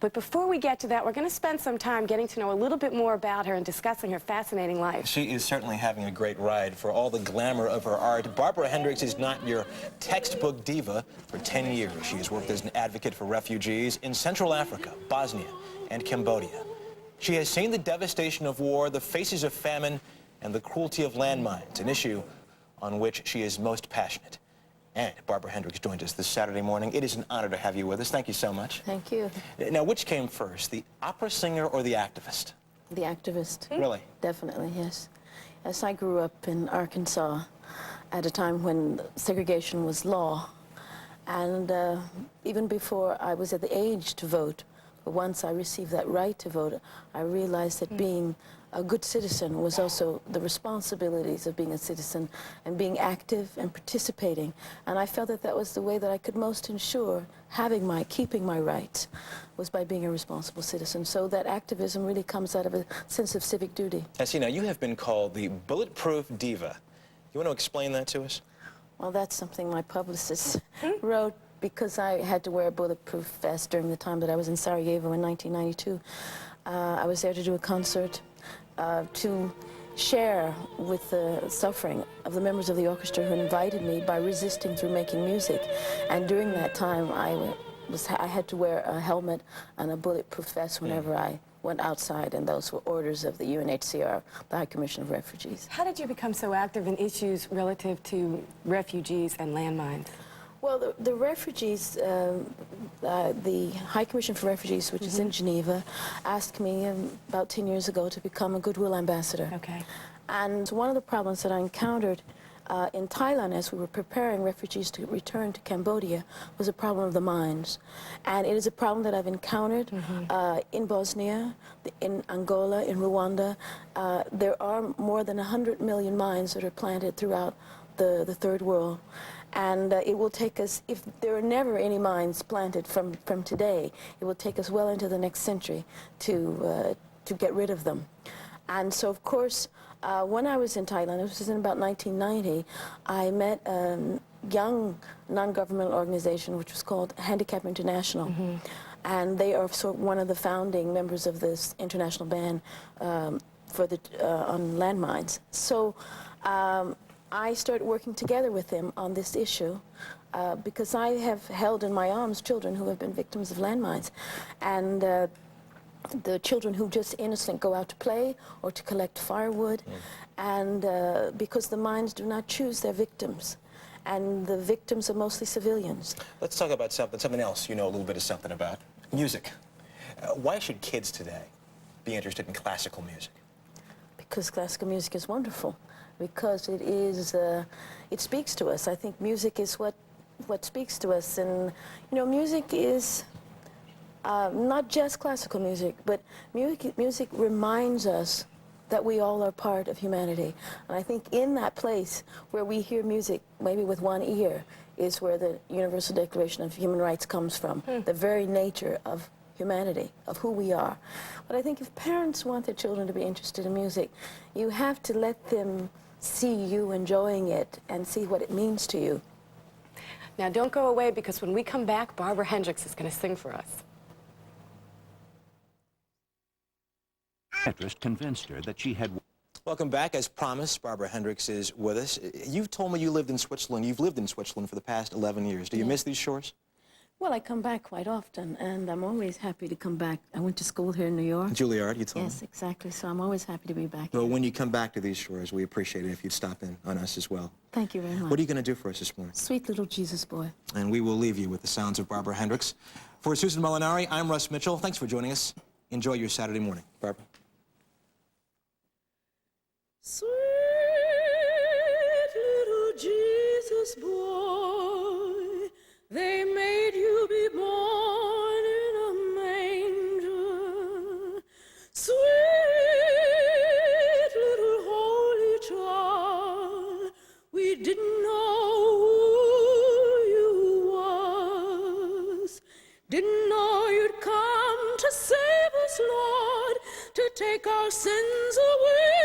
But before we get to that, we're going to spend some time getting to know a little bit more about her and discussing her fascinating life. She is certainly having a great ride. For all the glamour of her art, Barbara Hendricks is not your textbook diva. For 10 years, she has worked as an advocate for refugees in Central Africa, Bosnia, and Cambodia. She has seen the devastation of war, the faces of famine, and the cruelty of landmines, an issue on which she is most passionate. And Barbara Hendricks joins us this Saturday morning. It is an honor to have you with us. Thank you so much. Thank you. Now, which came first, the opera singer or the activist? The activist. Really? Definitely, yes. Yes, I grew up in Arkansas at a time when segregation was law. And even before I was at the age to vote, but once I received that right to vote, I realized that being a good citizen was also the responsibilities of being a citizen and being active and participating. And I felt that that was the way that I could most ensure keeping my rights was by being a responsible citizen. So that activism really comes out of a sense of civic duty. I see. Now, you have been called the bulletproof diva. You want to explain that to us? Well, that's something my publicist wrote because I had to wear a bulletproof vest during the time that I was in Sarajevo in 1992. I was there to do a concert to share with the suffering of the members of the orchestra who invited me by resisting through making music. And during that time, I had to wear a helmet and a bulletproof vest whenever I went outside, and those were orders of the UNHCR, the High Commission of Refugees. How did you become so active in issues relative to refugees and landmines? Well, the refugees, the High Commission for Refugees, which is in Geneva, asked me about 10 years ago to become a Goodwill Ambassador. Okay. And one of the problems that I encountered in Thailand as we were preparing refugees to return to Cambodia was a problem of the mines. And it is a problem that I've encountered in Bosnia, in Angola, in Rwanda. There are more than 100 million mines that are planted throughout the third world. And it will take us, if there are never any mines planted from today, it will take us well into the next century to get rid of them. And so, of course, when I was in Thailand, this was in about 1990, I met a young non-governmental organization which was called Handicap International. And they are one of the founding members of this international ban on landmines. So I started working together with them on this issue because I have held in my arms children who have been victims of landmines. And the children who just innocently go out to play or to collect firewood, and because the mines do not choose their victims, and the victims are mostly civilians. Let's talk about something else you know a little bit of something about. Music. Why should kids today be interested in classical music? Because classical music is wonderful. Because it speaks to us. I think music is what speaks to us. And, you know, music is not just classical music, but music reminds us that we all are part of humanity. And I think in that place where we hear music, maybe with one ear, is where the Universal Declaration of Human Rights comes from, the very nature of humanity, of who we are. But I think if parents want their children to be interested in music, you have to let them see you enjoying it and see what it means to you. Now, don't go away, because when we come back, Barbara Hendricks is going to sing for us. Interest convinced her that she had... Welcome back. As promised, Barbara Hendricks is with us. You've told me you lived in Switzerland. You've lived in Switzerland for the past 11 years. Do you miss these shores? Well, I come back quite often, and I'm always happy to come back. I went to school here in New York. Juilliard, you told me? Yes, exactly. So I'm always happy to be back Well, here. when you come back to these shores, we appreciate it if you'd stop in on us as well. Thank you very much. What are you going to do for us this morning? Sweet little Jesus boy. And we will leave you with the sounds of Barbara Hendricks. For Susan Molinari, I'm Russ Mitchell. Thanks for joining us. Enjoy your Saturday morning. Barbara. Sweet little Jesus boy, they made you be born in a manger. Sweet little holy child, we didn't know who you was. Didn't know you'd come to save us, Lord, to take our sins away.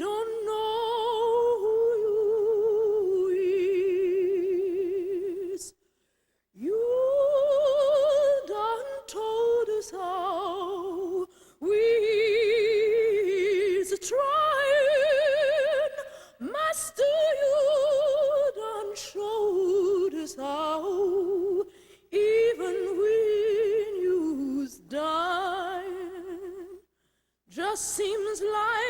don't know who you is. You done told us how we's trying, Master. You done showed us how, even when you's dying. Just seems like